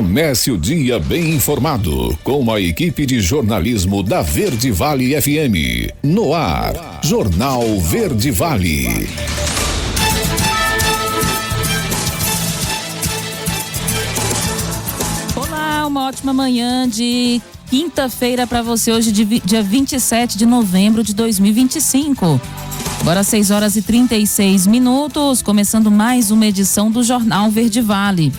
Comece o dia bem informado com a equipe de jornalismo da Verde Vale FM. No ar, Jornal Verde Vale. Olá, uma ótima manhã de quinta-feira para você, hoje dia 27 de novembro de 2025. Agora 6 horas e 36 minutos, começando mais uma edição do Jornal Verde Vale.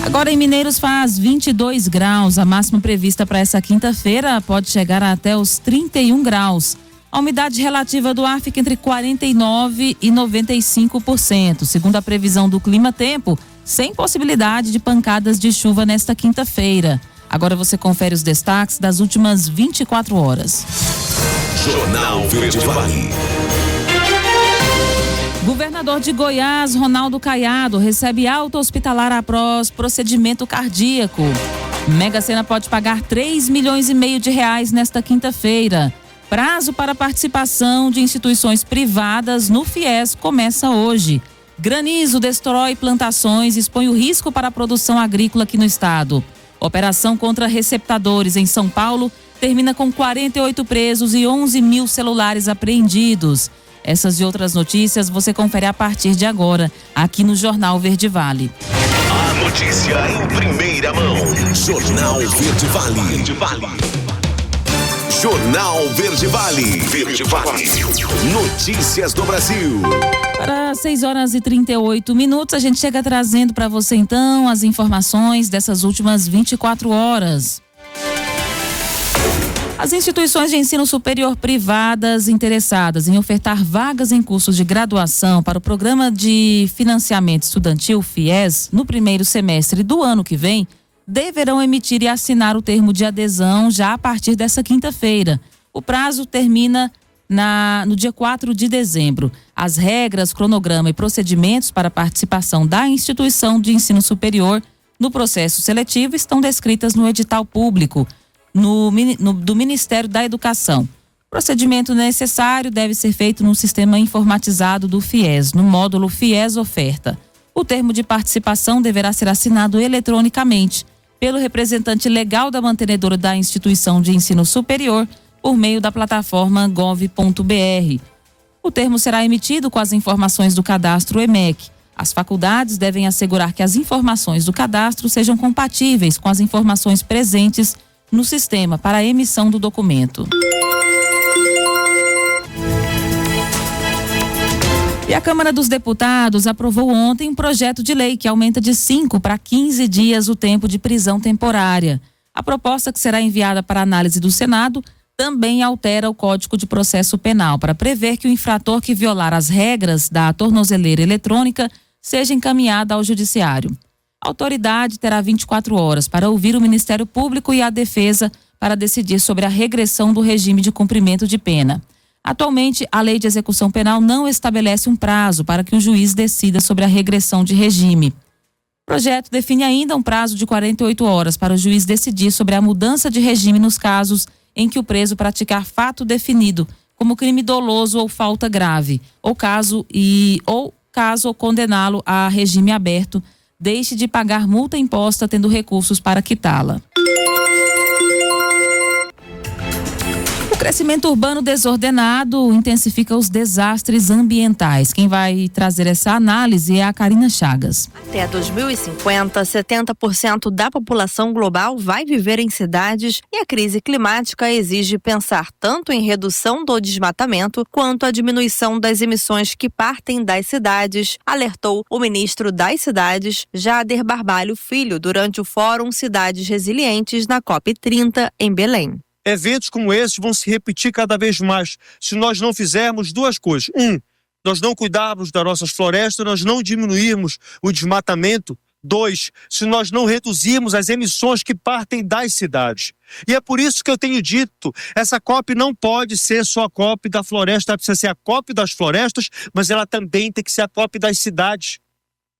Agora em Mineiros faz 22 graus, a máxima prevista para essa quinta-feira pode chegar até os 31 graus. A umidade relativa do ar fica entre 49% e 95%, segundo a previsão do Clima Tempo, sem possibilidade de pancadas de chuva nesta quinta-feira. Agora você confere os destaques das últimas 24 horas. Jornal Verde Vale. Governador de Goiás, Ronaldo Caiado, recebe alta hospitalar após procedimento cardíaco. Mega Sena pode pagar 3,5 milhões de reais nesta quinta-feira. Prazo para participação de instituições privadas no FIES começa hoje. Granizo destrói plantações e expõe o risco para a produção agrícola aqui no estado. Operação contra receptadores em São Paulo termina com 48 presos e 11 mil celulares apreendidos. Essas e outras notícias você confere a partir de agora, aqui no Jornal Verde Vale. A notícia em primeira mão. Jornal Verde Vale. Jornal Verde Vale. Verde Vale. Notícias do Brasil. Para 6 horas e 38 minutos, a gente chega trazendo para você então as informações dessas últimas 24 horas. As instituições de ensino superior privadas interessadas em ofertar vagas em cursos de graduação para o Programa de Financiamento Estudantil FIES no primeiro semestre do ano que vem deverão emitir e assinar o termo de adesão já a partir dessa quinta-feira. O prazo termina no dia 4 de dezembro. As regras, cronograma e procedimentos para a participação da instituição de ensino superior no processo seletivo estão descritas no edital público do Ministério da Educação. O procedimento necessário deve ser feito no sistema informatizado do FIES, no módulo FIES Oferta. O termo de participação deverá ser assinado eletronicamente pelo representante legal da mantenedora da instituição de ensino superior por meio da plataforma gov.br. O termo será emitido com as informações do cadastro EMEC. As faculdades devem assegurar que as informações do cadastro sejam compatíveis com as informações presentes no sistema para a emissão do documento. E a Câmara dos Deputados aprovou ontem um projeto de lei que aumenta de 5 para 15 dias o tempo de prisão temporária. A proposta, que será enviada para análise do Senado, também altera o Código de Processo Penal para prever que o infrator que violar as regras da tornozeleira eletrônica seja encaminhado ao Judiciário. A autoridade terá 24 horas para ouvir o Ministério Público e a Defesa para decidir sobre a regressão do regime de cumprimento de pena. Atualmente, a Lei de Execução Penal não estabelece um prazo para que o juiz decida sobre a regressão de regime. O projeto define ainda um prazo de 48 horas para o juiz decidir sobre a mudança de regime nos casos em que o preso praticar fato definido como crime doloso ou falta grave, ou caso condená-lo a regime aberto, deixe de pagar multa imposta tendo recursos para quitá-la. O crescimento urbano desordenado intensifica os desastres ambientais. Quem vai trazer essa análise é a Karina Chagas. Até 2050, 70% da população global vai viver em cidades e a crise climática exige pensar tanto em redução do desmatamento quanto a diminuição das emissões que partem das cidades, alertou o ministro das Cidades, Jader Barbalho Filho, durante o Fórum Cidades Resilientes na COP30 em Belém. Eventos como esses vão se repetir cada vez mais se nós não fizermos duas coisas. Nós não cuidarmos das nossas florestas, nós não diminuirmos o desmatamento. 2, se nós não reduzirmos as emissões que partem das cidades. E é por isso que eu tenho dito, essa COP não pode ser só a COP da floresta, ela precisa ser a COP das florestas, mas ela também tem que ser a COP das cidades.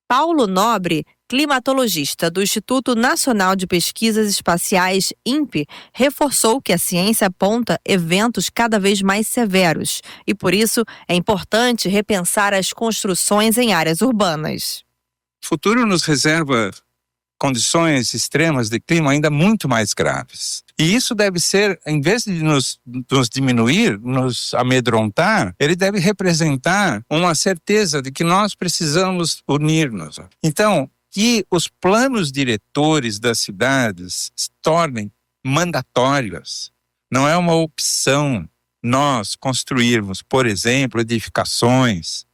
Paulo Nobre, climatologista do Instituto Nacional de Pesquisas Espaciais, INPE, reforçou que a ciência aponta eventos cada vez mais severos e, por isso, é importante repensar as construções em áreas urbanas. O futuro nos reserva condições extremas de clima ainda muito mais graves. E isso deve ser, em vez de nos diminuir, nos amedrontar, ele deve representar uma certeza de que nós precisamos unir-nos. Então, que os planos diretores das cidades se tornem mandatórios. Não é uma opção nós construirmos, por exemplo, edificações,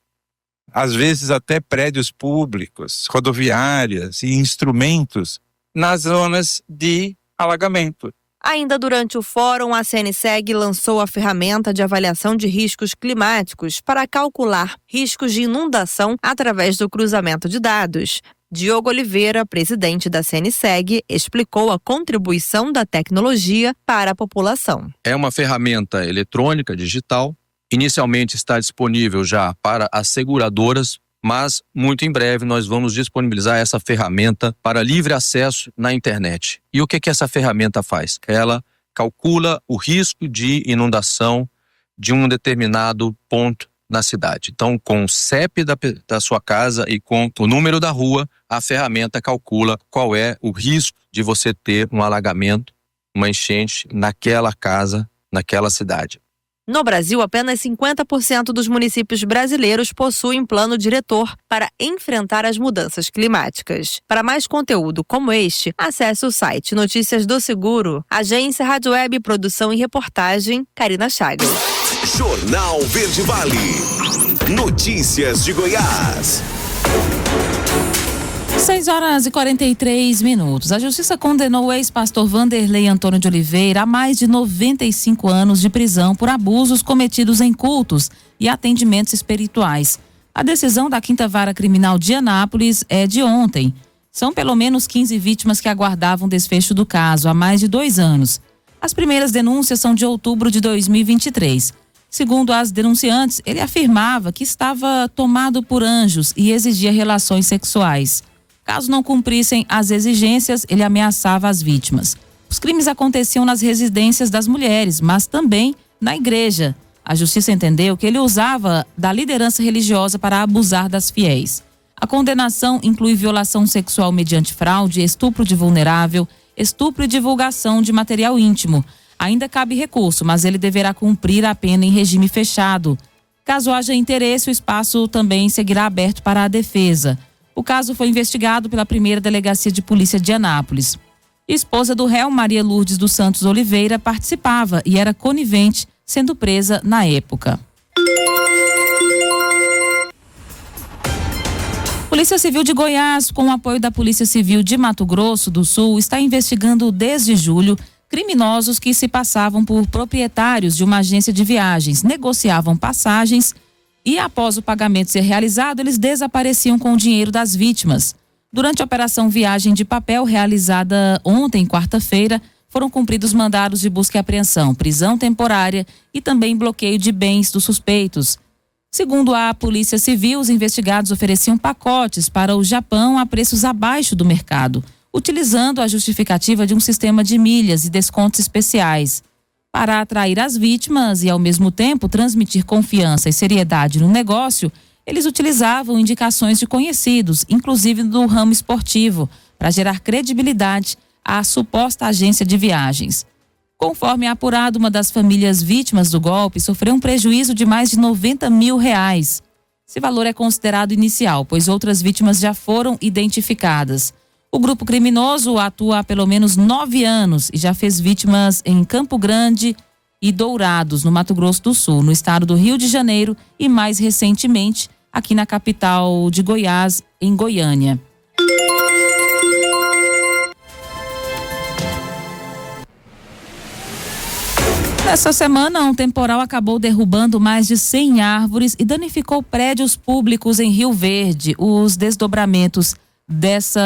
às vezes até prédios públicos, rodoviárias e instrumentos nas zonas de alagamento. Ainda durante o fórum, a CNSEG lançou a ferramenta de avaliação de riscos climáticos para calcular riscos de inundação através do cruzamento de dados. Diogo Oliveira, presidente da CNSEG, explicou a contribuição da tecnologia para a população. É uma ferramenta eletrônica, digital. Inicialmente está disponível já para as seguradoras, mas muito em breve nós vamos disponibilizar essa ferramenta para livre acesso na internet. E o que essa ferramenta faz? Ela calcula o risco de inundação de um determinado ponto na cidade. Então, com o CEP da sua casa e com o número da rua, a ferramenta calcula qual é o risco de você ter um alagamento, uma enchente naquela casa, naquela cidade. No Brasil, apenas 50% dos municípios brasileiros possuem plano diretor para enfrentar as mudanças climáticas. Para mais conteúdo como este, acesse o site Notícias do Seguro. Agência Rádio Web, produção e reportagem, Karina Chagas. Jornal Verde Vale. Notícias de Goiás. 6h43. A Justiça condenou o ex-pastor Vanderlei Antônio de Oliveira a mais de 95 anos de prisão por abusos cometidos em cultos e atendimentos espirituais. A decisão da 5ª Vara Criminal de Anápolis é de ontem. São pelo menos 15 vítimas que aguardavam desfecho do caso há mais de 2 anos. As primeiras denúncias são de outubro de 2023. Segundo as denunciantes, ele afirmava que estava tomado por anjos e exigia relações sexuais. Caso não cumprissem as exigências, ele ameaçava as vítimas. Os crimes aconteciam nas residências das mulheres, mas também na igreja. A justiça entendeu que ele usava da liderança religiosa para abusar das fiéis. A condenação inclui violação sexual mediante fraude, estupro de vulnerável, estupro e divulgação de material íntimo. Ainda cabe recurso, mas ele deverá cumprir a pena em regime fechado. Caso haja interesse, o espaço também seguirá aberto para a defesa. O caso foi investigado pela 1ª Delegacia de Polícia de Anápolis. Esposa do réu, Maria Lourdes dos Santos Oliveira, participava e era conivente, sendo presa na época. Polícia Civil de Goiás, com o apoio da Polícia Civil de Mato Grosso do Sul, está investigando desde julho criminosos que se passavam por proprietários de uma agência de viagens, negociavam passagens e, após o pagamento ser realizado, eles desapareciam com o dinheiro das vítimas. Durante a Operação Viagem de Papel, realizada ontem, quarta-feira, foram cumpridos mandados de busca e apreensão, prisão temporária e também bloqueio de bens dos suspeitos. Segundo a Polícia Civil, os investigados ofereciam pacotes para o Japão a preços abaixo do mercado, utilizando a justificativa de um sistema de milhas e descontos especiais. Para atrair as vítimas e, ao mesmo tempo, transmitir confiança e seriedade no negócio, eles utilizavam indicações de conhecidos, inclusive do ramo esportivo, para gerar credibilidade à suposta agência de viagens. Conforme apurado, uma das famílias vítimas do golpe sofreu um prejuízo de mais de R$90 mil. Esse valor é considerado inicial, pois outras vítimas já foram identificadas. O grupo criminoso atua há pelo menos 9 anos e já fez vítimas em Campo Grande e Dourados, no Mato Grosso do Sul, no estado do Rio de Janeiro e, mais recentemente, aqui na capital de Goiás, em Goiânia. Nessa semana, um temporal acabou derrubando mais de 100 árvores e danificou prédios públicos em Rio Verde. Os desdobramentos dessa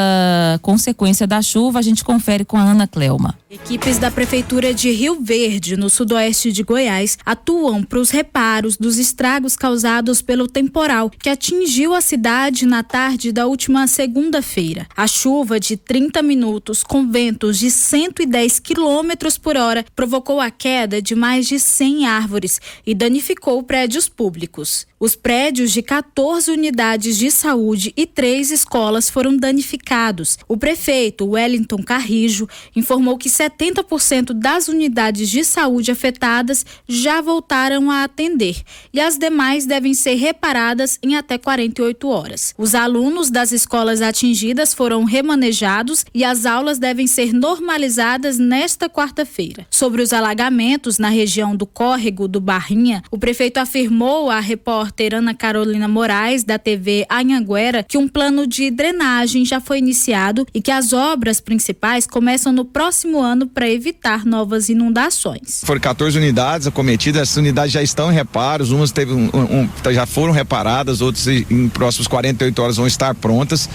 consequência da chuva, a gente confere com a Ana Clelma. Equipes da Prefeitura de Rio Verde, no sudoeste de Goiás, atuam para os reparos dos estragos causados pelo temporal que atingiu a cidade na tarde da última segunda-feira. A chuva de 30 minutos com ventos de 110 km por hora provocou a queda de mais de 100 árvores e danificou prédios públicos. Os prédios de 14 unidades de saúde e 3 escolas foram danificados. O prefeito Wellington Carrijo informou que 70% das unidades de saúde afetadas já voltaram a atender e as demais devem ser reparadas em até 48 horas. Os alunos das escolas atingidas foram remanejados e as aulas devem ser normalizadas nesta quarta-feira. Sobre os alagamentos na região do Córrego do Barrinha, o prefeito afirmou à repórter Ana Carolina Moraes, da TV Anhanguera, que um plano de drenagem já foi iniciado e que as obras principais começam no próximo ano para evitar novas inundações. Foram 14 unidades acometidas, essas unidades já estão em reparos, umas já foram reparadas, outras em próximos 48 horas vão estar prontas.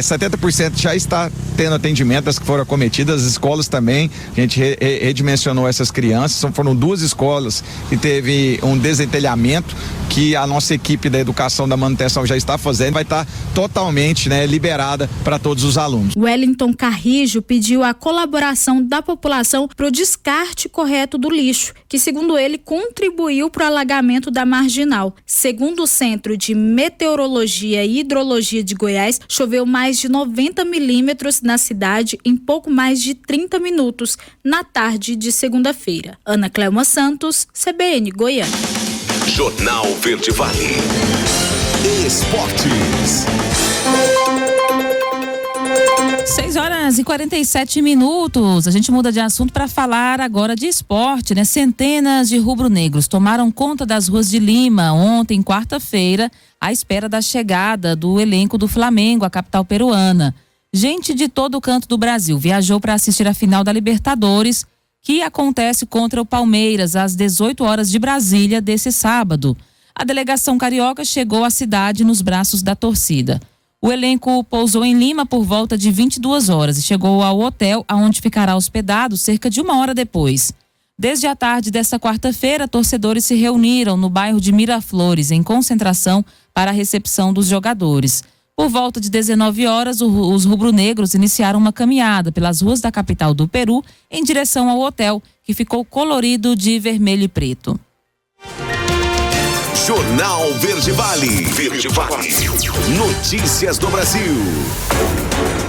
70% já está tendo atendimento das que foram acometidas, as escolas também, a gente redimensionou essas crianças, foram 2 escolas que teve um desentelhamento que a nossa equipe da educação da manutenção já está fazendo, vai estar totalmente liberada para todos os alunos. Wellington Carrijo pediu a colaboração da população para o descarte correto do lixo, que segundo ele contribuiu para o alagamento da Marginal. Segundo o Centro de Meteorologia e Hidrologia de Goiás, choveu mais de 90 milímetros na cidade em pouco mais de 30 minutos na tarde de segunda-feira. Ana Cleuma Santos, CBN Goiânia. Jornal Verde Vale. Esportes. 6h47. A gente muda de assunto para falar agora de esporte, né? Centenas de rubro-negros tomaram conta das ruas de Lima ontem, quarta-feira, à espera da chegada do elenco do Flamengo à capital peruana. Gente de todo o canto do Brasil viajou para assistir a final da Libertadores, que acontece contra o Palmeiras às 18 horas de Brasília desse sábado. A delegação carioca chegou à cidade nos braços da torcida. O elenco pousou em Lima por volta de 22 horas e chegou ao hotel, onde ficará hospedado cerca de 1 hora depois. Desde a tarde desta quarta-feira, torcedores se reuniram no bairro de Miraflores, em concentração para a recepção dos jogadores. Por volta de 19 horas, os rubro-negros iniciaram uma caminhada pelas ruas da capital do Peru em direção ao hotel, que ficou colorido de vermelho e preto. Jornal Verde Vale. Verde Vale. Notícias do Brasil.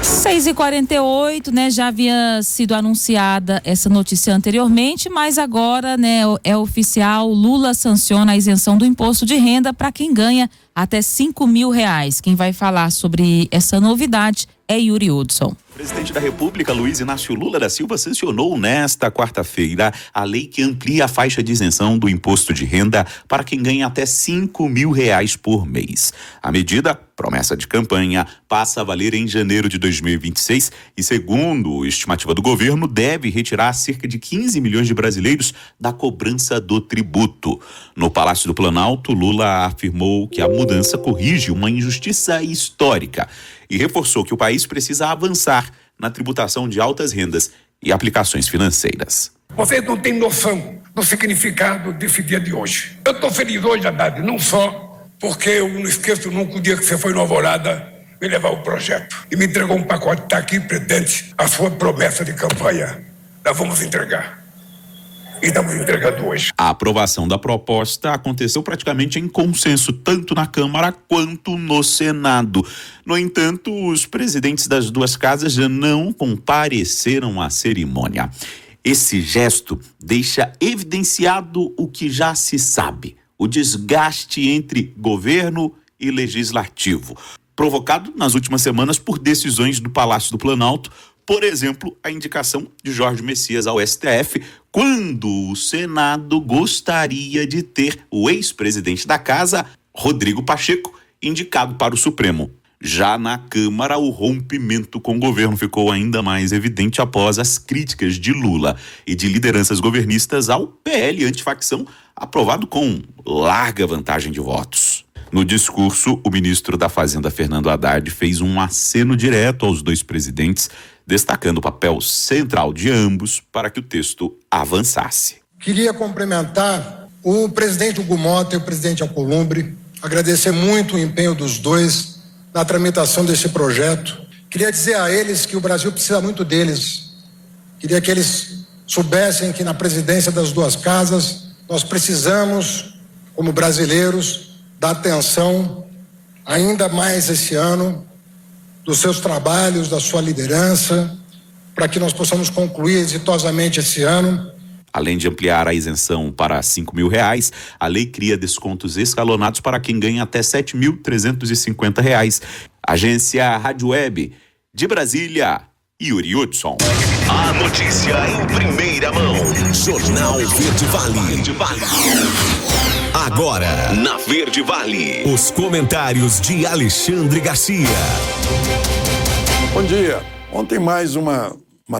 6h48, né? Já havia sido anunciada essa notícia anteriormente, mas agora, né, é oficial. Lula sanciona a isenção do imposto de renda para quem ganha até R$5.000. Quem vai falar sobre essa novidade é Yuri Hudson. O presidente da República, Luiz Inácio Lula da Silva, sancionou nesta quarta-feira a lei que amplia a faixa de isenção do imposto de renda para quem ganha até R$5.000 por mês. A medida, promessa de campanha, passa a valer em janeiro de 2026 e, segundo a estimativa do governo, deve retirar cerca de 15 milhões de brasileiros da cobrança do tributo. No Palácio do Planalto, Lula afirmou que a mudança corrige uma injustiça histórica e reforçou que o país precisa avançar na tributação de altas rendas e aplicações financeiras. Vocês não têm noção do significado desse dia de hoje. Eu estou feliz hoje, Haddad, não só porque eu não esqueço nunca o dia que você foi no Alvorada me levar o projeto e me entregou um pacote, está aqui, presidente, a sua promessa de campanha. Nós vamos entregar. E estamos entregando hoje. A aprovação da proposta aconteceu praticamente em consenso, tanto na Câmara quanto no Senado. No entanto, os presidentes das duas casas já não compareceram à cerimônia. Esse gesto deixa evidenciado o que já se sabe: o desgaste entre governo e legislativo, provocado nas últimas semanas por decisões do Palácio do Planalto. Por exemplo, a indicação de Jorge Messias ao STF, quando o Senado gostaria de ter o ex-presidente da casa, Rodrigo Pacheco, indicado para o Supremo. Já na Câmara, o rompimento com o governo ficou ainda mais evidente após as críticas de Lula e de lideranças governistas ao PL antifacção, aprovado com larga vantagem de votos. No discurso, o ministro da Fazenda, Fernando Haddad, fez um aceno direto aos dois presidentes, destacando o papel central de ambos para que o texto avançasse. Queria cumprimentar o presidente Hugo Mota e o presidente Alcolumbre, agradecer muito o empenho dos dois na tramitação desse projeto. Queria dizer a eles que o Brasil precisa muito deles. Queria que eles soubessem que na presidência das duas casas nós precisamos, como brasileiros, da atenção ainda mais esse ano, dos seus trabalhos, da sua liderança, para que nós possamos concluir exitosamente esse ano. Além de ampliar a isenção para R$5.000, a lei cria descontos escalonados para quem ganha até R$7.350. Agência Rádio Web de Brasília, Yuri Hudson. A notícia em primeira mão. Jornal Verde Vale. Agora, na Verde Vale, os comentários de Alexandre Garcia. Bom dia. Ontem mais uma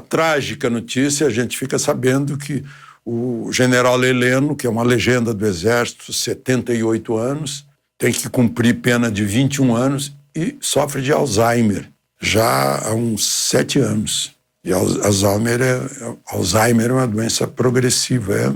trágica notícia. A gente fica sabendo que o general Heleno, que é uma legenda do Exército, 78 anos, tem que cumprir pena de 21 anos e sofre de Alzheimer já há uns 7 anos. E Alzheimer é uma doença progressiva.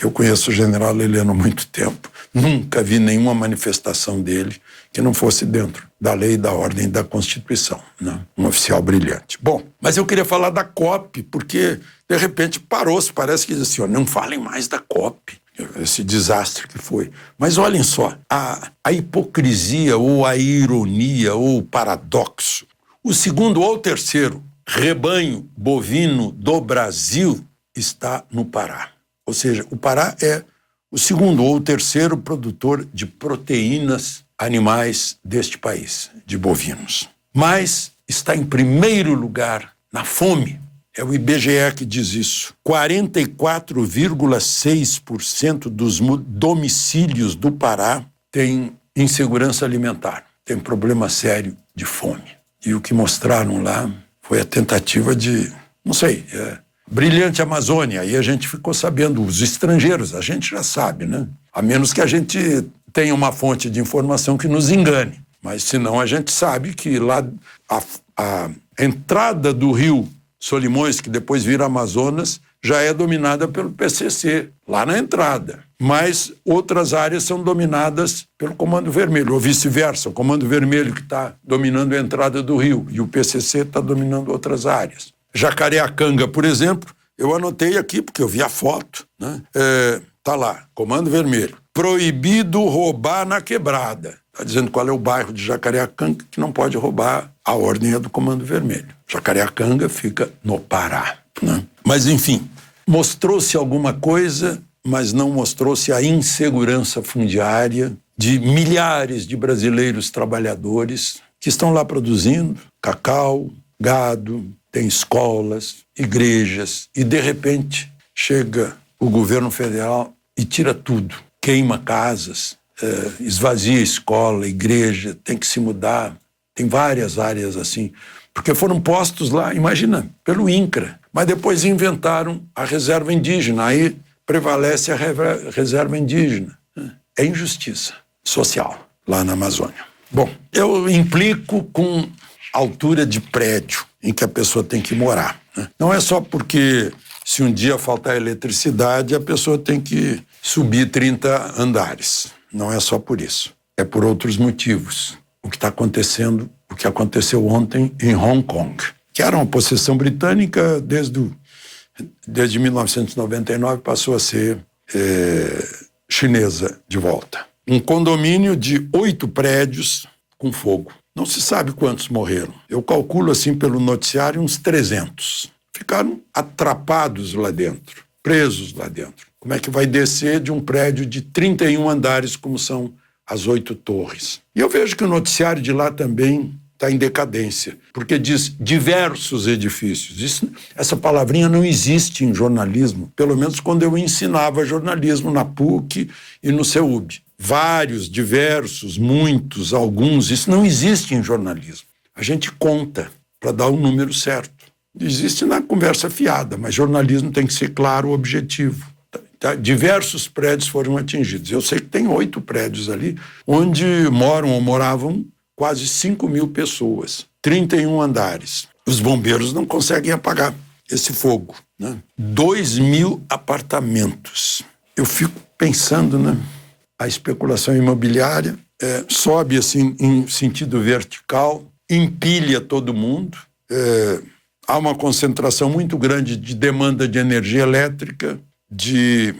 Eu conheço o general Heleno há muito tempo. Nunca vi nenhuma manifestação dele que não fosse dentro da lei, da ordem e da Constituição, né? Um oficial brilhante. Bom, mas eu queria falar da COP, porque de repente parou-se, parece que diz assim, não falem mais da COP, esse desastre que foi. Mas olhem só, a hipocrisia ou a ironia ou o paradoxo. O segundo ou terceiro rebanho bovino do Brasil está no Pará. Ou seja, o Pará é o segundo ou terceiro produtor de proteínas animais deste país, de bovinos. Mas está em primeiro lugar na fome. É o IBGE que diz isso. 44,6% dos domicílios do Pará têm insegurança alimentar, tem problema sério de fome. E o que mostraram lá foi a tentativa de, brilhante Amazônia. Aí a gente ficou sabendo, os estrangeiros, a gente já sabe, né? A menos que a gente tenha uma fonte de informação que nos engane. Mas senão a gente sabe que lá a entrada do rio Solimões, que depois vira Amazonas, já é dominada pelo PCC, lá na entrada. Mas outras áreas são dominadas pelo Comando Vermelho, ou vice-versa. O Comando Vermelho que está dominando a entrada do rio e o PCC está dominando outras áreas. Jacareacanga, por exemplo, eu anotei aqui porque eu vi a foto, né? Tá lá, Comando Vermelho. Proibido roubar na quebrada. Está dizendo qual é o bairro de Jacareacanga que não pode roubar, a ordem é do Comando Vermelho. Jacareacanga fica no Pará, né? Mas, enfim, mostrou-se alguma coisa, mas não mostrou-se a insegurança fundiária de milhares de brasileiros trabalhadores que estão lá produzindo cacau, gado, tem escolas, igrejas, e de repente chega o governo federal e tira tudo, queima casas, esvazia escola, igreja, tem que se mudar, tem várias áreas assim, porque foram postos lá, imagina, pelo INCRA, mas depois inventaram a reserva indígena, aí prevalece a reserva indígena. É injustiça social lá na Amazônia. Bom, eu implico com altura de prédio em que a pessoa tem que morar, né? Não é só porque se um dia faltar eletricidade, a pessoa tem que subir 30 andares. Não é só por isso. É por outros motivos. O que está acontecendo, o que aconteceu ontem em Hong Kong, que era uma possessão britânica desde 1999, passou a ser chinesa de volta. Um condomínio de 8 prédios com fogo. Não se sabe quantos morreram. Eu calculo assim pelo noticiário uns 300. Ficaram atrapados lá dentro, presos lá dentro. Como é que vai descer de um prédio de 31 andares, como são as 8 torres? E eu vejo que o noticiário de lá também está em decadência, porque diz diversos edifícios. Essa palavrinha não existe em jornalismo, pelo menos quando eu ensinava jornalismo na PUC e no CEUB. Vários, diversos, muitos, alguns, isso não existe em jornalismo. A gente conta para dar o número certo. Existe na conversa fiada, mas jornalismo tem que ser claro, objetivo. Diversos prédios foram atingidos. Eu sei que tem 8 prédios ali, onde moram ou moravam quase 5.000 pessoas, 31 andares. Os bombeiros não conseguem apagar esse fogo, né? 2.000 apartamentos. Eu fico pensando, né? A especulação imobiliária sobe assim em sentido vertical, empilha todo mundo. Há uma concentração muito grande de demanda de energia elétrica, de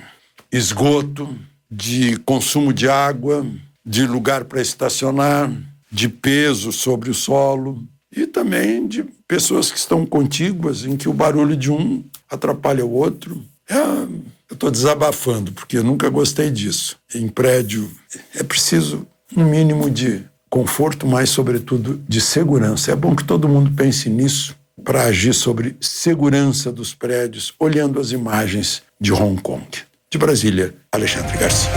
esgoto, de consumo de água, de lugar para estacionar, de peso sobre o solo e também de pessoas que estão contíguas, em que o barulho de um atrapalha o outro. Eu estou desabafando, porque eu nunca gostei disso. Em prédio é preciso um mínimo de conforto, mas, sobretudo, de segurança. É bom que todo mundo pense nisso para agir sobre segurança dos prédios, olhando as imagens de Hong Kong. De Brasília, Alexandre Garcia.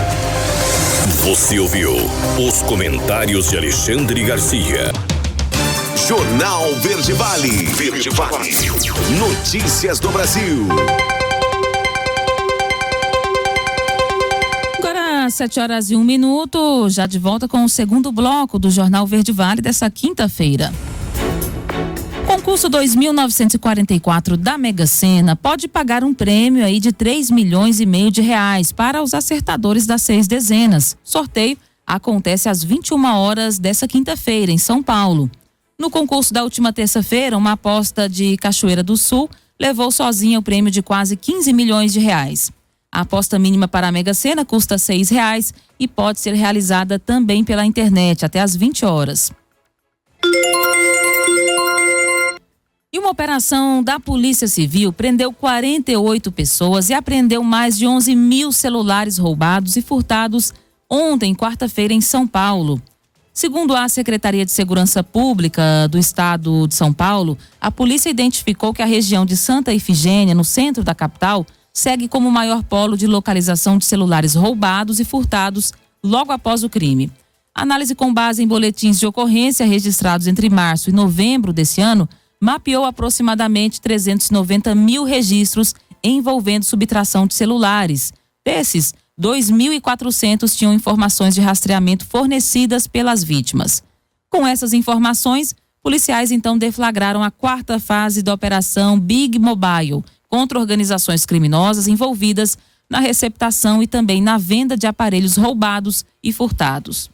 Você ouviu os comentários de Alexandre Garcia. Jornal Verde Vale. Verde Vale. Notícias do Brasil. Agora, 7h01, já de volta com o segundo bloco do Jornal Verde Vale dessa quinta-feira. Concurso 2.944 da Mega Sena pode pagar um prêmio aí de R$3,5 milhões para os acertadores das 6 dezenas. Sorteio acontece às 21 horas dessa quinta-feira em São Paulo. No concurso da última terça-feira, uma aposta de Cachoeira do Sul levou sozinha o prêmio de quase R$15 milhões. A aposta mínima para a Mega Sena custa R$6 e pode ser realizada também pela internet até às 20 horas. E uma operação da Polícia Civil prendeu 48 pessoas e apreendeu mais de 11 mil celulares roubados e furtados ontem, quarta-feira, em São Paulo. Segundo a Secretaria de Segurança Pública do Estado de São Paulo, a polícia identificou que a região de Santa Ifigênia, no centro da capital, segue como o maior polo de localização de celulares roubados e furtados logo após o crime. Análise com base em boletins de ocorrência registrados entre março e novembro desse ano mapeou aproximadamente 390 mil registros envolvendo subtração de celulares. Desses, 2.400 tinham informações de rastreamento fornecidas pelas vítimas. Com essas informações, policiais então deflagraram a 4ª fase da Operação Big Mobile contra organizações criminosas envolvidas na receptação e também na venda de aparelhos roubados e furtados.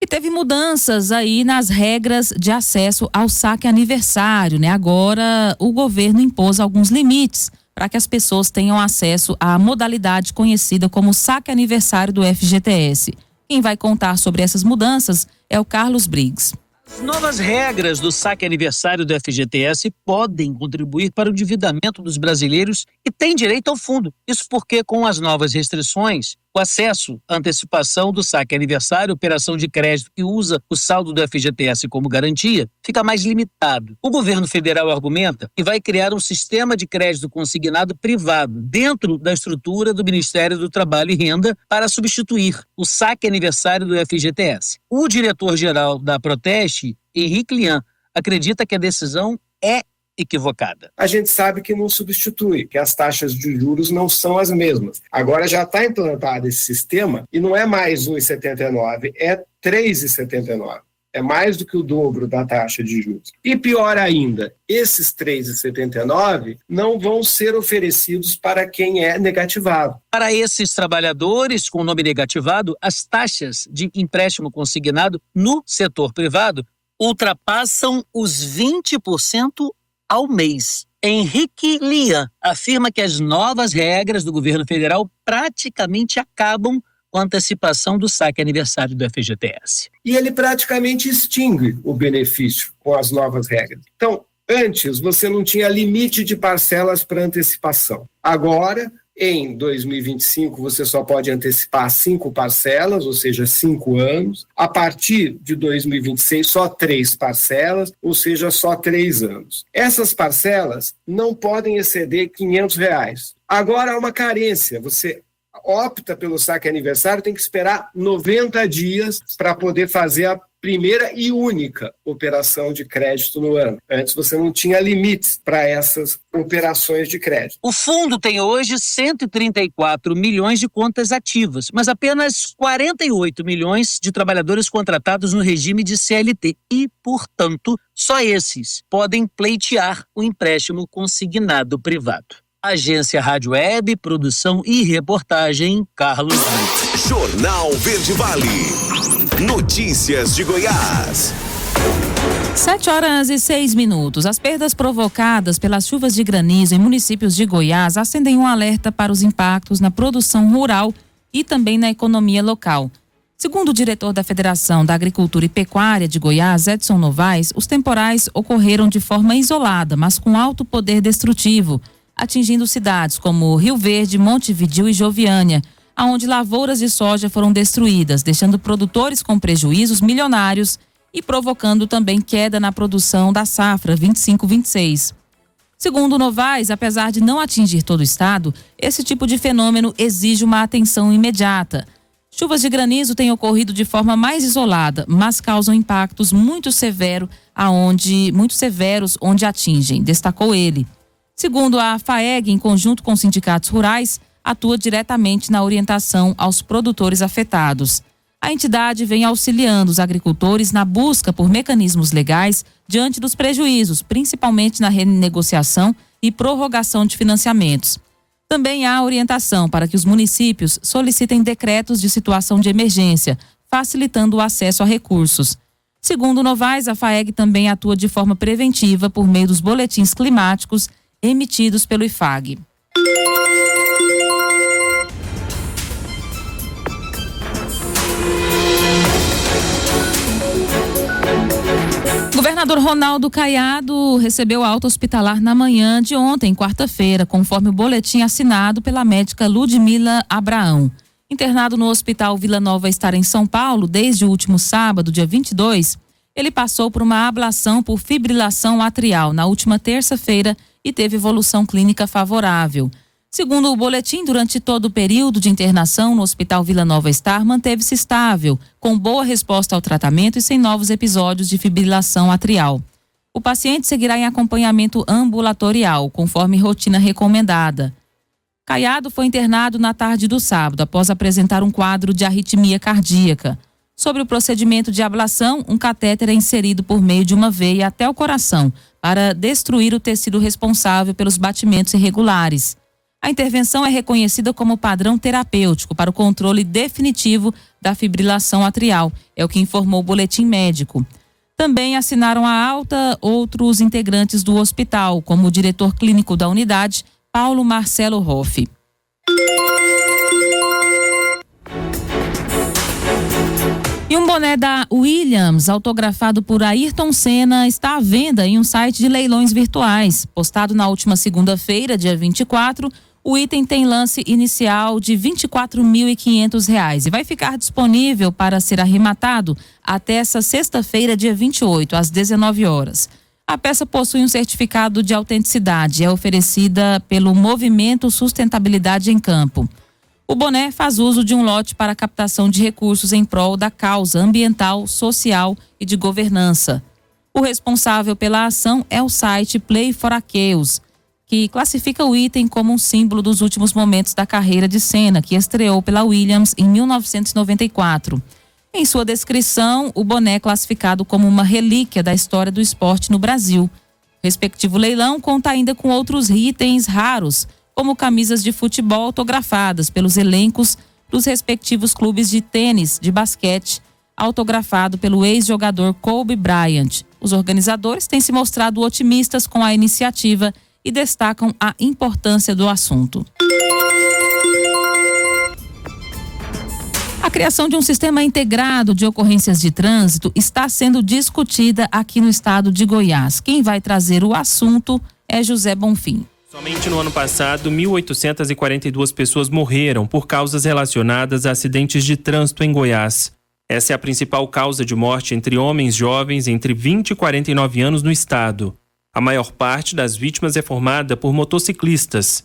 E teve mudanças aí nas regras de acesso ao saque aniversário, né? Agora o governo impôs alguns limites para que as pessoas tenham acesso à modalidade conhecida como saque aniversário do FGTS. Quem vai contar sobre essas mudanças é o Carlos Briggs. As novas regras do saque aniversário do FGTS podem contribuir para o endividamento dos brasileiros e têm direito ao fundo. Isso porque, com as novas restrições, o acesso à antecipação do saque aniversário, operação de crédito que usa o saldo do FGTS como garantia, fica mais limitado. O governo federal argumenta que vai criar um sistema de crédito consignado privado dentro da estrutura do Ministério do Trabalho e Renda para substituir o saque aniversário do FGTS. O diretor-geral da Proteste, Henrique Lian, acredita que a decisão é equivocada. A gente sabe que não substitui, que as taxas de juros não são as mesmas. Agora já está implantado esse sistema e não é mais 1,79, é 3,79. É mais do que o dobro da taxa de juros. E pior ainda, esses 3,79 não vão ser oferecidos para quem é negativado. Para esses trabalhadores com nome negativado, as taxas de empréstimo consignado no setor privado ultrapassam os 20% ao mês. Henrique Lian afirma que as novas regras do governo federal praticamente acabam com a antecipação do saque aniversário do FGTS. E ele praticamente extingue o benefício com as novas regras. Então, antes você não tinha limite de parcelas para antecipação. Agora, em 2025, você só pode antecipar 5 parcelas, ou seja, 5 anos. A partir de 2026, só 3 parcelas, ou seja, só 3 anos. Essas parcelas não podem exceder R$500. Agora há uma carência. Você opta pelo saque aniversário, tem que esperar 90 dias para poder fazer a primeira e única operação de crédito no ano. Antes você não tinha limites para essas operações de crédito. O fundo tem hoje 134 milhões de contas ativas, mas apenas 48 milhões de trabalhadores contratados no regime de CLT e, portanto, só esses podem pleitear o empréstimo consignado privado. Agência Rádio Web, produção e reportagem, Carlos Brito. Jornal Verde Vale. Notícias de Goiás. 7h06. As perdas provocadas pelas chuvas de granizo em municípios de Goiás acendem um alerta para os impactos na produção rural e também na economia local. Segundo o diretor da Federação da Agricultura e Pecuária de Goiás, Edson Novaes, os temporais ocorreram de forma isolada, mas com alto poder destrutivo, atingindo cidades como Rio Verde, Montevidéu e Joviânia, aonde lavouras de soja foram destruídas, deixando produtores com prejuízos milionários e provocando também queda na produção da safra 25-26. Segundo Novaes, apesar de não atingir todo o estado, esse tipo de fenômeno exige uma atenção imediata. Chuvas de granizo têm ocorrido de forma mais isolada, mas causam impactos muito severos onde atingem, destacou ele. Segundo a FAEG, em conjunto com sindicatos rurais, atua diretamente na orientação aos produtores afetados. A entidade vem auxiliando os agricultores na busca por mecanismos legais diante dos prejuízos, principalmente na renegociação e prorrogação de financiamentos. Também há orientação para que os municípios solicitem decretos de situação de emergência, facilitando o acesso a recursos. Segundo Novaes, a FAEG também atua de forma preventiva por meio dos boletins climáticos emitidos pelo IFAG. O governador Ronaldo Caiado recebeu alta hospitalar na manhã de ontem, quarta-feira, conforme o boletim assinado pela médica Ludmila Abraão. Internado no Hospital Vila Nova Estar em São Paulo desde o último sábado, dia 22, ele passou por uma ablação por fibrilação atrial na última terça-feira e teve evolução clínica favorável. Segundo o boletim, durante todo o período de internação no Hospital Vila Nova Estar, manteve-se estável, com boa resposta ao tratamento e sem novos episódios de fibrilação atrial. O paciente seguirá em acompanhamento ambulatorial, conforme rotina recomendada. Caiado foi internado na tarde do sábado, após apresentar um quadro de arritmia cardíaca. Sobre o procedimento de ablação, um catéter é inserido por meio de uma veia até o coração, para destruir o tecido responsável pelos batimentos irregulares. A intervenção é reconhecida como padrão terapêutico para o controle definitivo da fibrilação atrial, é o que informou o boletim médico. Também assinaram a alta outros integrantes do hospital, como o diretor clínico da unidade, Paulo Marcelo Hoff. E um boné da Williams, autografado por Ayrton Senna, está à venda em um site de leilões virtuais. Postado na última segunda-feira, dia 24, o item tem lance inicial de R$ 24.500 e vai ficar disponível para ser arrematado até essa sexta-feira, dia 28, às 19 horas. A peça possui um certificado de autenticidade e é oferecida pelo Movimento Sustentabilidade em Campo. O boné faz uso de um lote para captação de recursos em prol da causa ambiental, social e de governança. O responsável pela ação é o site Play for Aqueus, que classifica o item como um símbolo dos últimos momentos da carreira de Senna, que estreou pela Williams em 1994. Em sua descrição, o boné é classificado como uma relíquia da história do esporte no Brasil. O respectivo leilão conta ainda com outros itens raros, como camisas de futebol autografadas pelos elencos dos respectivos clubes de tênis, de basquete, autografado pelo ex-jogador Kobe Bryant. Os organizadores têm se mostrado otimistas com a iniciativa e destacam a importância do assunto. A criação de um sistema integrado de ocorrências de trânsito está sendo discutida aqui no estado de Goiás. Quem vai trazer o assunto é José Bonfim. Somente no ano passado, 1.842 pessoas morreram por causas relacionadas a acidentes de trânsito em Goiás. Essa é a principal causa de morte entre homens jovens entre 20 e 49 anos no estado. A maior parte das vítimas é formada por motociclistas.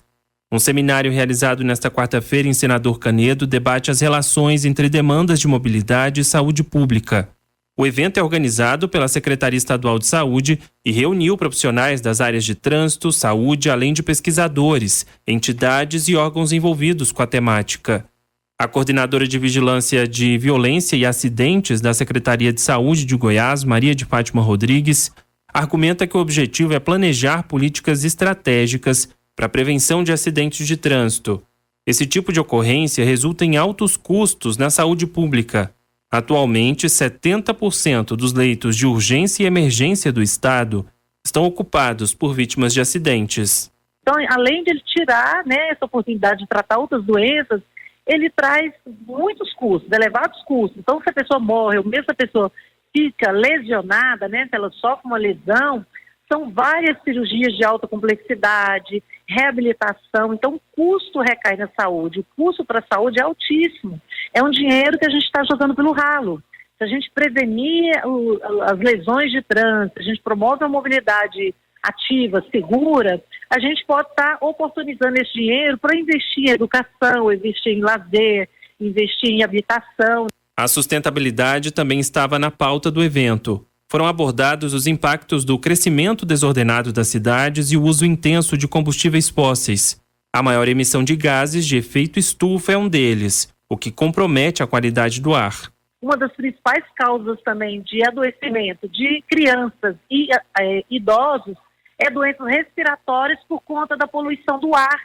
Um seminário realizado nesta quarta-feira em Senador Canedo debate as relações entre demandas de mobilidade e saúde pública. O evento é organizado pela Secretaria Estadual de Saúde e reuniu profissionais das áreas de trânsito, saúde, além de pesquisadores, entidades e órgãos envolvidos com a temática. A coordenadora de Vigilância de Violência e Acidentes da Secretaria de Saúde de Goiás, Maria de Fátima Rodrigues, argumenta que o objetivo é planejar políticas estratégicas para a prevenção de acidentes de trânsito. Esse tipo de ocorrência resulta em altos custos na saúde pública. Atualmente, 70% dos leitos de urgência e emergência do estado estão ocupados por vítimas de acidentes. Então, além de ele tirar, essa oportunidade de tratar outras doenças, ele traz muitos custos, elevados custos. Então, se a pessoa morre, ou mesmo se a pessoa fica lesionada, né, se ela sofre uma lesão, são várias cirurgias de alta complexidade, reabilitação. Então, o custo recai na saúde. O custo para a saúde é altíssimo. É um dinheiro que a gente está jogando pelo ralo. Se a gente prevenir as lesões de trânsito, a gente promove uma mobilidade ativa, segura, a gente pode estar oportunizando esse dinheiro para investir em educação, investir em lazer, investir em habitação. A sustentabilidade também estava na pauta do evento. Foram abordados os impactos do crescimento desordenado das cidades e o uso intenso de combustíveis fósseis. A maior emissão de gases de efeito estufa é um deles, o que compromete a qualidade do ar. Uma das principais causas também de adoecimento de crianças e idosos é doenças respiratórias por conta da poluição do ar,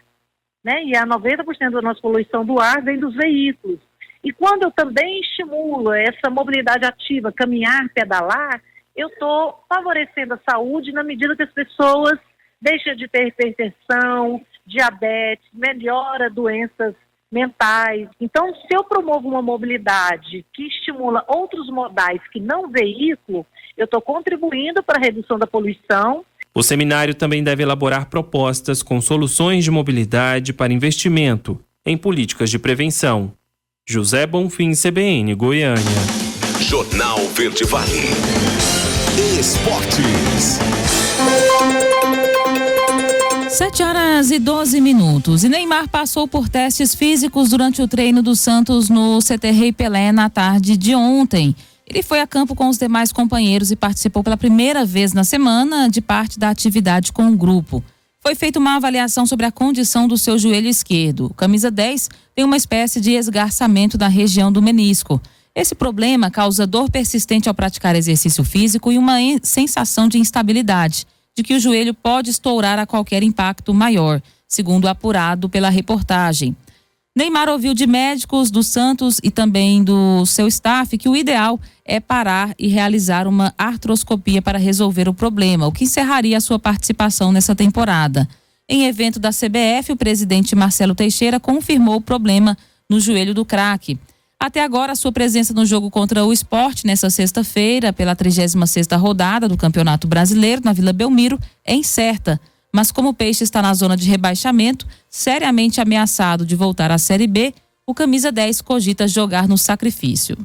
né? E a 90% da nossa poluição do ar vem dos veículos. E quando eu também estimulo essa mobilidade ativa, caminhar, pedalar, eu estou favorecendo a saúde na medida que as pessoas deixam de ter hipertensão, diabetes, melhora doenças mentais. Então, se eu promovo uma mobilidade que estimula outros modais que não veículo, eu estou contribuindo para a redução da poluição. O seminário também deve elaborar propostas com soluções de mobilidade para investimento em políticas de prevenção. José Bonfim, CBN, Goiânia. Jornal Verde Vale. Esportes. 7h12. E Neymar passou por testes físicos durante o treino do Santos no CT Rei Pelé na tarde de ontem. Ele foi a campo com os demais companheiros e participou pela primeira vez na semana de parte da atividade com o grupo. Foi feita uma avaliação sobre a condição do seu joelho esquerdo. O camisa 10 tem uma espécie de esgarçamento da região do menisco. Esse problema causa dor persistente ao praticar exercício físico e uma sensação de instabilidade, de que o joelho pode estourar a qualquer impacto maior, segundo apurado pela reportagem. Neymar ouviu de médicos do Santos e também do seu staff que o ideal é parar e realizar uma artroscopia para resolver o problema, o que encerraria a sua participação nessa temporada. Em evento da CBF, o presidente Marcelo Teixeira confirmou o problema no joelho do craque. Até agora, sua presença no jogo contra o Sport, nessa sexta-feira, pela 36ª rodada do Campeonato Brasileiro, na Vila Belmiro, é incerta. Mas como o Peixe está na zona de rebaixamento, seriamente ameaçado de voltar à Série B, o camisa 10 cogita jogar no sacrifício.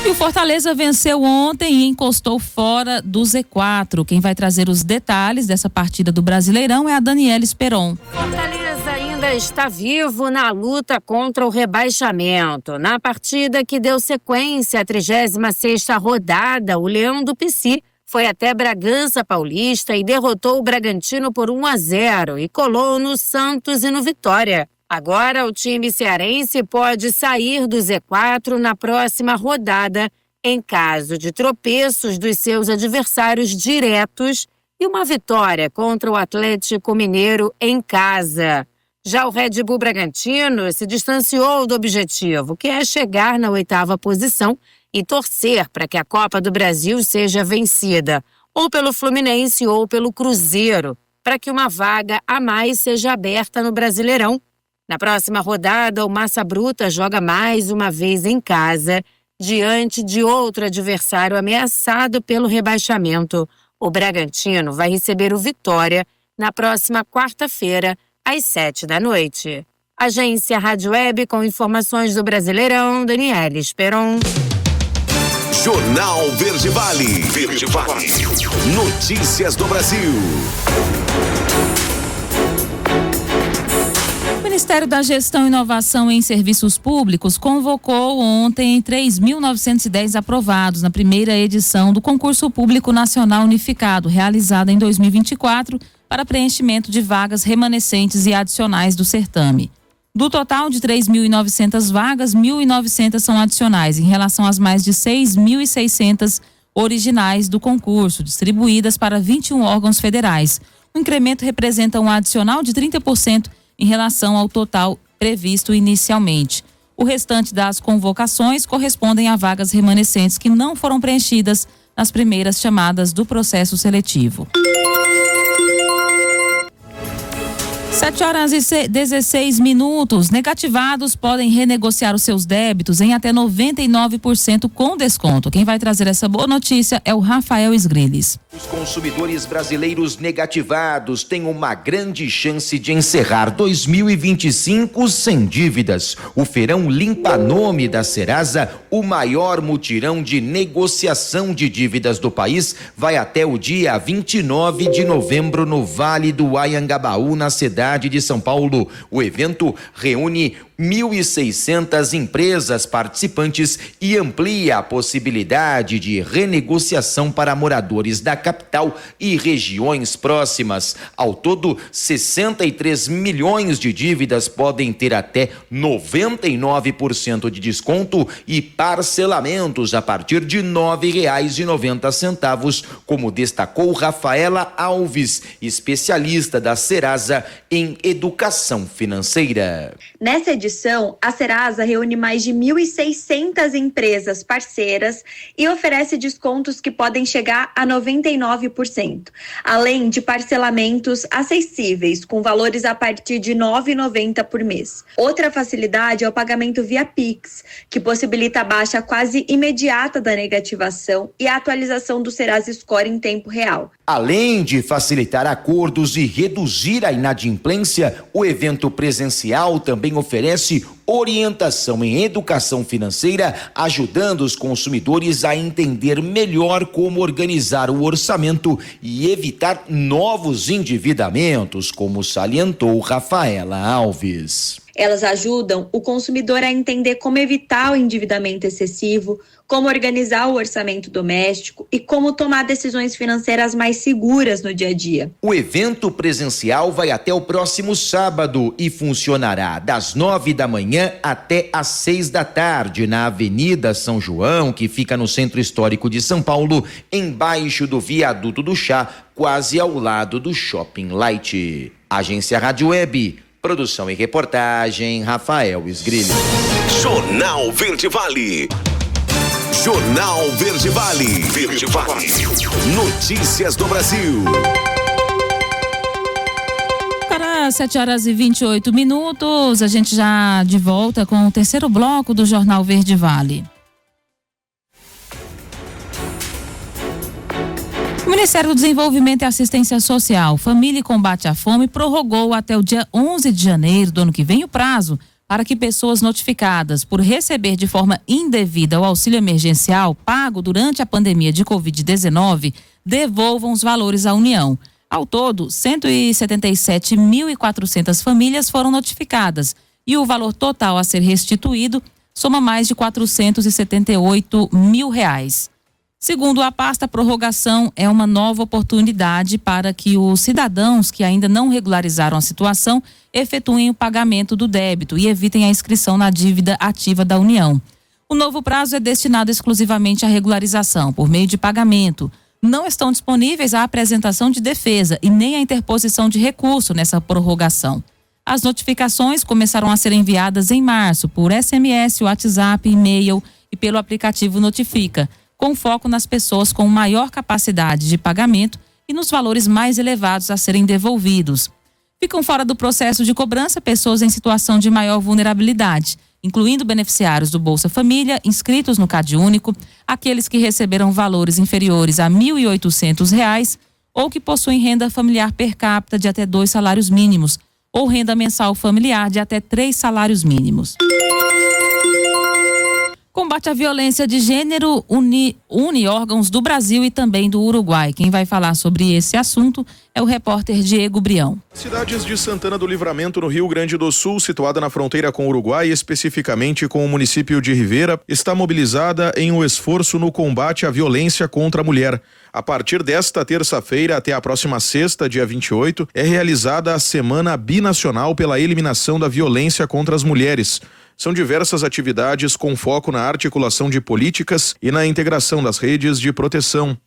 E o Fortaleza venceu ontem e encostou fora do Z4. Quem vai trazer os detalhes dessa partida do Brasileirão é a Daniela Esperon. Fortaleza ainda está vivo na luta contra o rebaixamento. Na partida que deu sequência à 36ª rodada, o Leão do Pici foi até Bragança Paulista e derrotou o Bragantino por 1-0 e colou no Santos e no Vitória. Agora o time cearense pode sair do Z4 na próxima rodada em caso de tropeços dos seus adversários diretos e uma vitória contra o Atlético Mineiro em casa. Já o Red Bull Bragantino se distanciou do objetivo, que é chegar na 8ª posição e torcer para que a Copa do Brasil seja vencida, ou pelo Fluminense ou pelo Cruzeiro, para que uma vaga a mais seja aberta no Brasileirão. Na próxima rodada, o Massa Bruta joga mais uma vez em casa, diante de outro adversário ameaçado pelo rebaixamento. O Bragantino vai receber o Vitória na próxima quarta-feira, às 19h. Agência Rádio Web com informações do Brasileirão, Daniela Esperon. Jornal Verde Vale. Verde Vale. Notícias do Brasil. O Ministério da Gestão e Inovação em Serviços Públicos convocou ontem 3.910 aprovados na primeira edição do Concurso Público Nacional Unificado, realizado em 2024, para preenchimento de vagas remanescentes e adicionais do certame. Do total de 3.900 vagas, 1.900 são adicionais em relação às mais de 6.600 originais do concurso, distribuídas para 21 órgãos federais. O incremento representa um adicional de 30% em relação ao total previsto inicialmente. O restante das convocações correspondem a vagas remanescentes que não foram preenchidas nas primeiras chamadas do processo seletivo. 7h16. Negativados podem renegociar os seus débitos em até 99% com desconto. Quem vai trazer essa boa notícia é o Rafael Sgrilles. Os consumidores brasileiros negativados têm uma grande chance de encerrar 2025 sem dívidas. O Feirão Limpa Nome da Serasa, o maior mutirão de negociação de dívidas do país, vai até o dia 29 de novembro no Vale do Anhangabaú, na cidade de São Paulo. O evento reúne 1.600 empresas participantes e amplia a possibilidade de renegociação para moradores da capital e regiões próximas. Ao todo, 63 milhões de dívidas podem ter até 99% de desconto e parcelamentos a partir de R$ 9,90, como destacou Rafaela Alves, especialista da Serasa em educação financeira. Nessa edição, a Serasa reúne mais de 1.600 empresas parceiras e oferece descontos que podem chegar a 99%, além de parcelamentos acessíveis, com valores a partir de R$ 9,90 por mês. Outra facilidade é o pagamento via Pix, que possibilita a baixa quase imediata da negativação e a atualização do Serasa Score em tempo real. Além de facilitar acordos e reduzir a inadimplência, o evento presencial também oferece orientação em educação financeira, ajudando os consumidores a entender melhor como organizar o orçamento e evitar novos endividamentos, como salientou Rafaela Alves. Elas ajudam o consumidor a entender como evitar o endividamento excessivo, como organizar o orçamento doméstico e como tomar decisões financeiras mais seguras no dia a dia. O evento presencial vai até o próximo sábado e funcionará das 9 da manhã até às 6 da tarde na Avenida São João, que fica no Centro Histórico de São Paulo, embaixo do Viaduto do Chá, quase ao lado do Shopping Light. Agência Rádio Web. Produção e reportagem, Rafael Sgrilles. Jornal Verde Vale. Jornal Verde Vale. Verde Vale. Notícias do Brasil. Para 7h28, a gente já de volta com o terceiro bloco do Jornal Verde Vale. O Ministério do Desenvolvimento e Assistência Social, Família e Combate à Fome prorrogou até o dia 11 de janeiro do ano que vem o prazo para que pessoas notificadas por receber de forma indevida o auxílio emergencial pago durante a pandemia de Covid-19 devolvam os valores à União. Ao todo, 177.400 famílias foram notificadas e o valor total a ser restituído soma mais de R$478 mil. Segundo a pasta, a prorrogação é uma nova oportunidade para que os cidadãos que ainda não regularizaram a situação efetuem o pagamento do débito e evitem a inscrição na dívida ativa da União. O novo prazo é destinado exclusivamente à regularização por meio de pagamento. Não estão disponíveis a apresentação de defesa e nem a interposição de recurso nessa prorrogação. As notificações começaram a ser enviadas em março por SMS, WhatsApp, e-mail e pelo aplicativo Notifica, com foco nas pessoas com maior capacidade de pagamento e nos valores mais elevados a serem devolvidos. Ficam fora do processo de cobrança pessoas em situação de maior vulnerabilidade, incluindo beneficiários do Bolsa Família, inscritos no CadÚnico, aqueles que receberam valores inferiores a R$ 1.800 ou que possuem renda familiar per capita de até 2 salários mínimos ou renda mensal familiar de até 3 salários mínimos. Combate à violência de gênero une órgãos do Brasil e também do Uruguai. Quem vai falar sobre esse assunto é o repórter Diego Brião. Cidades de Santana do Livramento, no Rio Grande do Sul, situada na fronteira com o Uruguai, especificamente com o município de Rivera, está mobilizada em um esforço no combate à violência contra a mulher. A partir desta terça-feira até a próxima sexta, dia 28, é realizada a Semana Binacional pela Eliminação da Violência contra as Mulheres. São diversas atividades com foco na articulação de políticas e na integração das redes de proteção.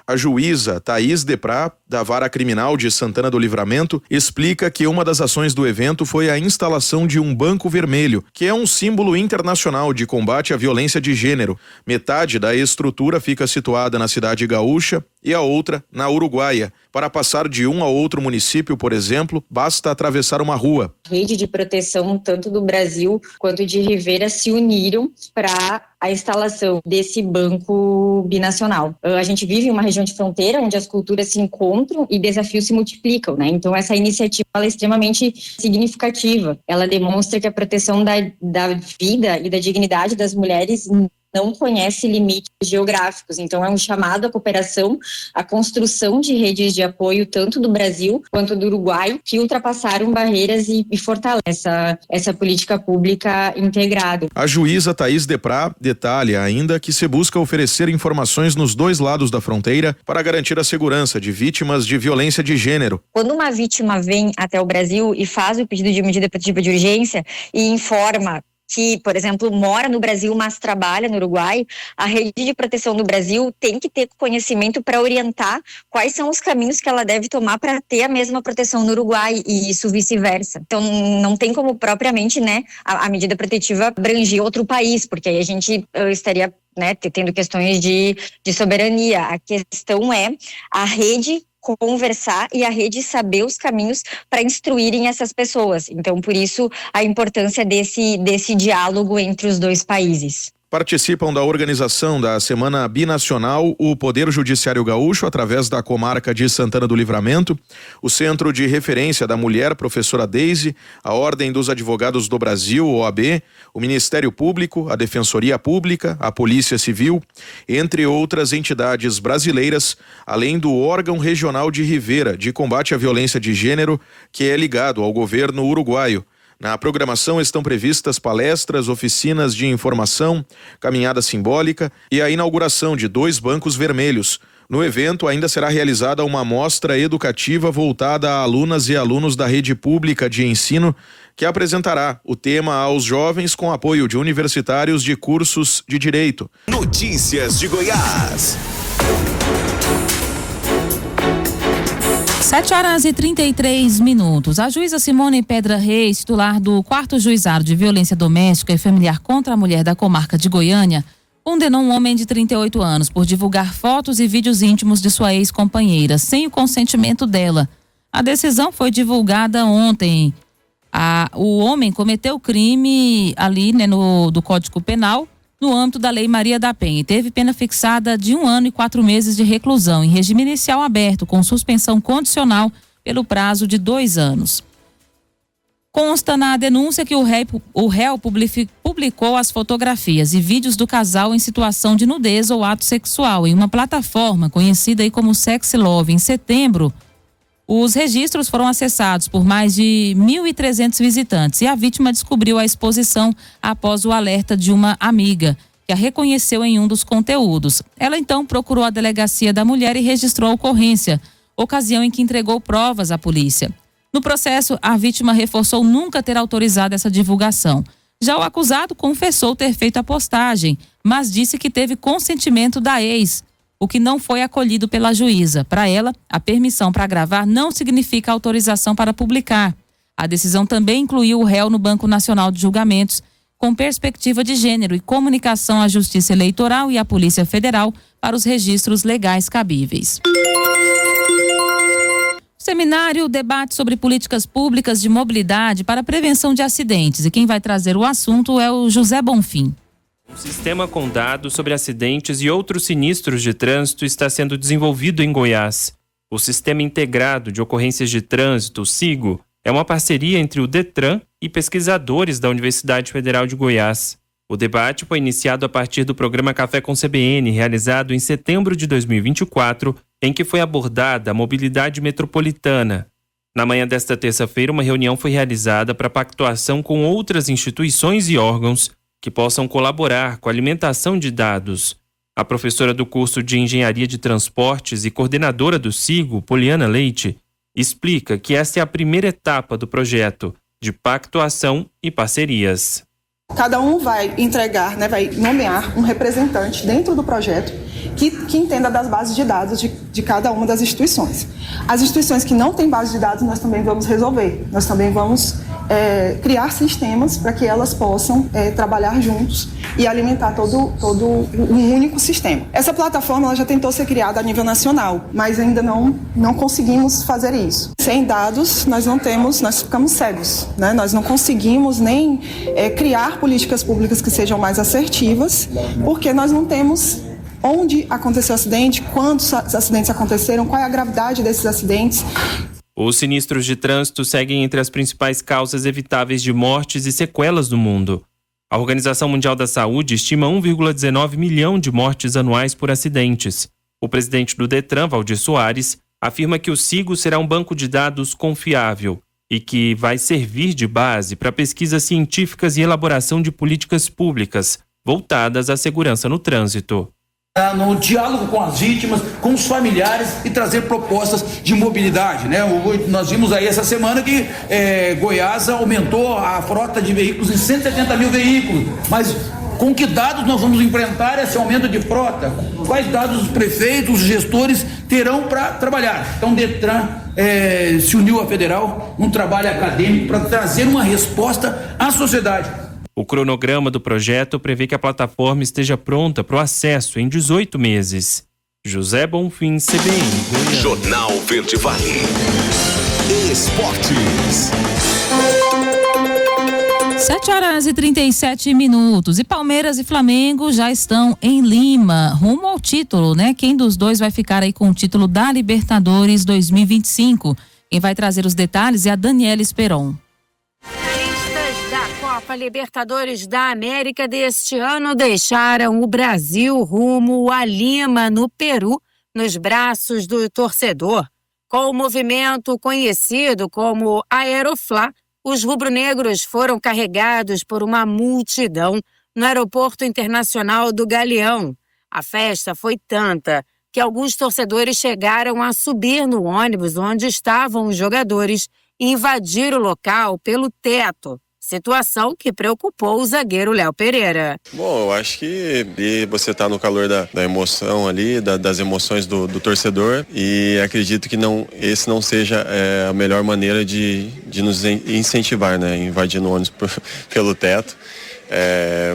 A juíza Thaís Deprá, da Vara Criminal de Santana do Livramento, explica que uma das ações do evento foi a instalação de um banco vermelho, que é um símbolo internacional de combate à violência de gênero. Metade da estrutura fica situada na cidade gaúcha e a outra na Uruguaia. Para passar de um a outro município, por exemplo, basta atravessar uma rua. A rede de proteção, tanto do Brasil quanto de Rivera, se uniram para a instalação desse banco binacional. A gente vive em uma região de fronteira onde as culturas se encontram e desafios se multiplicam, né? Então essa iniciativa ela é extremamente significativa. Ela demonstra que a proteção da vida e da dignidade das mulheres não conhece limites geográficos. Então é um chamado à cooperação, à construção de redes de apoio tanto do Brasil quanto do Uruguai, que ultrapassaram barreiras e fortalece essa política pública integrada. A juíza Thaís Deprá detalha ainda que se busca oferecer informações nos dois lados da fronteira para garantir a segurança de vítimas de violência de gênero. Quando uma vítima vem até o Brasil e faz o pedido de medida protetiva de urgência e informa que, por exemplo, mora no Brasil, mas trabalha no Uruguai, a rede de proteção do Brasil tem que ter conhecimento para orientar quais são os caminhos que ela deve tomar para ter a mesma proteção no Uruguai e isso vice-versa. Então, não tem como propriamente, né, a medida protetiva abranger outro país, porque aí a gente estaria, né, tendo questões de soberania. A questão é a rede conversar e a rede saber os caminhos para instruírem essas pessoas. Então, por isso, a importância desse diálogo entre os dois países. Participam da organização da Semana Binacional o Poder Judiciário Gaúcho, através da comarca de Santana do Livramento, o Centro de Referência da Mulher, Professora Deise, a Ordem dos Advogados do Brasil, OAB, o Ministério Público, a Defensoria Pública, a Polícia Civil, entre outras entidades brasileiras, além do órgão regional de Rivera, de combate à violência de gênero, que é ligado ao governo uruguaio. Na programação estão previstas palestras, oficinas de informação, caminhada simbólica e a inauguração de 2 bancos vermelhos. No evento ainda será realizada uma mostra educativa voltada a alunas e alunos da rede pública de ensino, que apresentará o tema aos jovens com apoio de universitários de cursos de direito. Notícias de Goiás. 7h33. A juíza Simone Pedra Reis, titular do 4º Juizado de Violência Doméstica e Familiar contra a Mulher da comarca de Goiânia, condenou um homem de 38 anos por divulgar fotos e vídeos íntimos de sua ex-companheira, sem o consentimento dela. A decisão foi divulgada ontem. O homem cometeu crime ali, né, do Código Penal, no âmbito da Lei Maria da Penha, e teve pena fixada de 1 ano e 4 meses de reclusão, em regime inicial aberto, com suspensão condicional pelo prazo de 2 anos. Consta na denúncia que o réu publicou as fotografias e vídeos do casal em situação de nudez ou ato sexual em uma plataforma conhecida aí como Sexy Love. Em setembro, os registros foram acessados por mais de 1.300 visitantes e a vítima descobriu a exposição após o alerta de uma amiga, que a reconheceu em um dos conteúdos. Ela então procurou a delegacia da mulher e registrou a ocorrência, ocasião em que entregou provas à polícia. No processo, a vítima reforçou nunca ter autorizado essa divulgação. Já o acusado confessou ter feito a postagem, mas disse que teve consentimento da ex, o que não foi acolhido pela juíza. Para ela, a permissão para gravar não significa autorização para publicar. A decisão também incluiu o réu no Banco Nacional de Julgamentos, com perspectiva de gênero e comunicação à Justiça Eleitoral e à Polícia Federal para os registros legais cabíveis. O seminário debate sobre políticas públicas de mobilidade para a prevenção de acidentes. E quem vai trazer o assunto é o José Bonfim. Um sistema com dados sobre acidentes e outros sinistros de trânsito está sendo desenvolvido em Goiás. O Sistema Integrado de Ocorrências de Trânsito, SIGO, é uma parceria entre o Detran e pesquisadores da Universidade Federal de Goiás. O debate foi iniciado a partir do programa Café com CBN, realizado em setembro de 2024, em que foi abordada a mobilidade metropolitana. Na manhã desta terça-feira, uma reunião foi realizada para pactuação com outras instituições e órgãos que possam colaborar com a alimentação de dados. A professora do curso de Engenharia de Transportes e coordenadora do SIGO, Poliana Leite, explica que esta é a primeira etapa do projeto, de pactuação e parcerias. Cada um vai entregar, vai nomear um representante dentro do projeto que entenda das bases de dados de cada uma das instituições. As instituições que não têm base de dados, nós também vamos resolver. Nós também vamos criar sistemas para que elas possam trabalhar juntos e alimentar todo um único sistema. Essa plataforma ela já tentou ser criada a nível nacional, mas ainda não conseguimos fazer isso. Sem dados, nós ficamos cegos, né? Nós não conseguimos nem criar políticas públicas que sejam mais assertivas, porque nós não temos onde aconteceu o acidente, quantos acidentes aconteceram, qual é a gravidade desses acidentes. Os sinistros de trânsito seguem entre as principais causas evitáveis de mortes e sequelas no mundo. A Organização Mundial da Saúde estima 1,19 milhão de mortes anuais por acidentes. O presidente do Detran, Valdir Soares, afirma que o SIGO será um banco de dados confiável e que vai servir de base para pesquisas científicas e elaboração de políticas públicas voltadas à segurança no trânsito. No diálogo com as vítimas, com os familiares e trazer propostas de mobilidade, né? Nós vimos aí essa semana que Goiás aumentou a frota de veículos em 170 mil veículos, mas com que dados nós vamos enfrentar esse aumento de frota? Quais dados os prefeitos, os gestores terão para trabalhar? Então o Detran se uniu à federal, um trabalho acadêmico para trazer uma resposta à sociedade. O cronograma do projeto prevê que a plataforma esteja pronta para o acesso em 18 meses. José Bonfim, CBN. Jornal Verde Vale. Esportes. 7h37. E Palmeiras e Flamengo já estão em Lima, rumo ao título, né? Quem dos dois vai ficar aí com o título da Libertadores 2025? Quem vai trazer os detalhes é a Daniela Esperon. Copa Libertadores da América deste ano deixaram o Brasil rumo a Lima, no Peru, nos braços do torcedor. Com o movimento conhecido como Aeroflá, os rubro-negros foram carregados por uma multidão no Aeroporto Internacional do Galeão. A festa foi tanta que alguns torcedores chegaram a subir no ônibus onde estavam os jogadores e invadir o local pelo teto. Situação que preocupou o zagueiro Léo Pereira. Bom, eu acho que você está no calor da emoção ali, das emoções do torcedor, e acredito que esse não seja a melhor maneira de nos incentivar, né? Invadindo o ônibus pelo teto.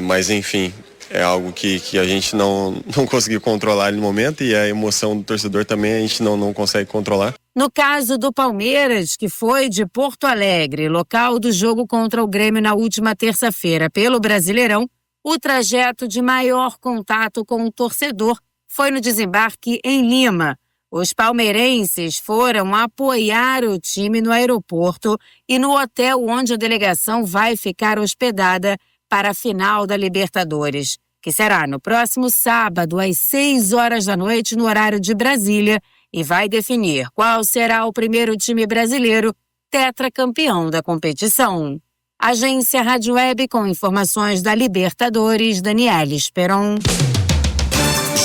Mas enfim, é algo que a gente não conseguiu controlar no momento, e a emoção do torcedor também a gente não consegue controlar. No caso do Palmeiras, que foi de Porto Alegre, local do jogo contra o Grêmio na última terça-feira pelo Brasileirão, o trajeto de maior contato com o torcedor foi no desembarque em Lima. Os palmeirenses foram apoiar o time no aeroporto e no hotel onde a delegação vai ficar hospedada para a final da Libertadores, que será no próximo sábado, às 6 horas da noite, no horário de Brasília, e vai definir qual será o primeiro time brasileiro tetracampeão da competição. Agência Rádio Web com informações da Libertadores, Daniela Esperon.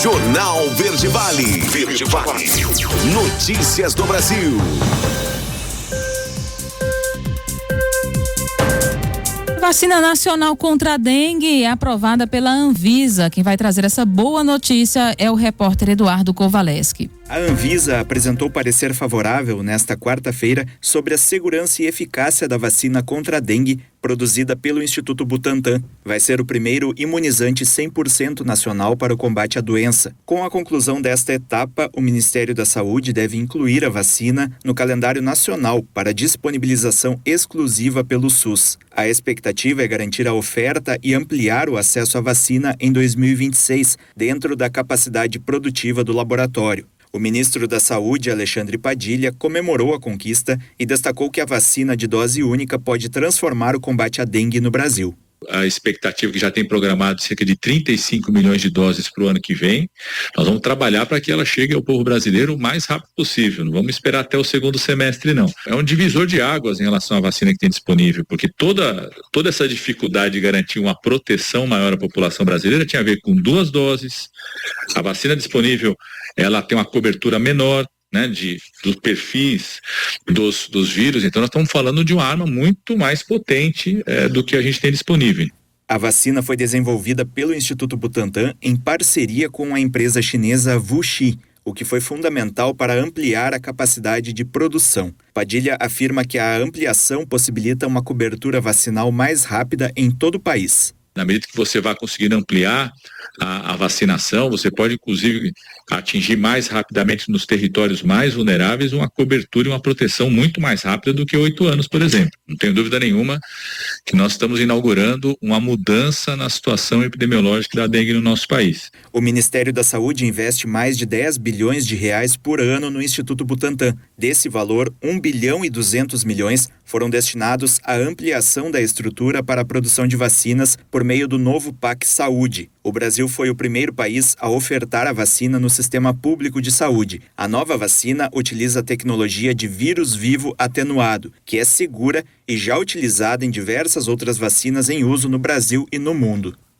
Jornal Verde Vale. Verde Vale. Notícias do Brasil. Vacina nacional contra a dengue é aprovada pela Anvisa. Quem vai trazer essa boa notícia é o repórter Eduardo Kovaleski. A Anvisa apresentou parecer favorável nesta quarta-feira sobre a segurança e eficácia da vacina contra a dengue produzida pelo Instituto Butantan. Vai ser o primeiro imunizante 100% nacional para o combate à doença. Com a conclusão desta etapa, o Ministério da Saúde deve incluir a vacina no calendário nacional para disponibilização exclusiva pelo SUS. A expectativa é garantir a oferta e ampliar o acesso à vacina em 2026, dentro da capacidade produtiva do laboratório. O ministro da Saúde, Alexandre Padilha, comemorou a conquista e destacou que a vacina de dose única pode transformar o combate à dengue no Brasil. A expectativa que já tem programado cerca de 35 milhões de doses para o ano que vem. Nós vamos trabalhar para que ela chegue ao povo brasileiro o mais rápido possível. Não vamos esperar até o segundo semestre, não. É um divisor de águas em relação à vacina que tem disponível, porque toda essa dificuldade de garantir uma proteção maior à população brasileira tinha a ver com 2 doses. A vacina disponível, ela tem uma cobertura menor, né, dos perfis dos vírus. Então nós estamos falando de uma arma muito mais potente do que a gente tem disponível. A vacina foi desenvolvida pelo Instituto Butantan em parceria com a empresa chinesa WuXi, o que foi fundamental para ampliar a capacidade de produção. Padilha afirma que a ampliação possibilita uma cobertura vacinal mais rápida em todo o país. Na medida que você vai conseguindo ampliar a vacinação, você pode, inclusive, atingir mais rapidamente nos territórios mais vulneráveis uma cobertura e uma proteção muito mais rápida do que 8 anos, por exemplo. Não tenho dúvida nenhuma que nós estamos inaugurando uma mudança na situação epidemiológica da dengue no nosso país. O Ministério da Saúde investe mais de 10 bilhões de reais por ano no Instituto Butantan. Desse valor, 1 bilhão e 200 milhões foram destinados à ampliação da estrutura para a produção de vacinas por meio do novo PAC Saúde. O Brasil foi o primeiro país a ofertar a vacina no sistema público de saúde. A nova vacina utiliza a tecnologia de vírus vivo atenuado, que é segura e já utilizada em diversas outras vacinas em uso no Brasil e no mundo.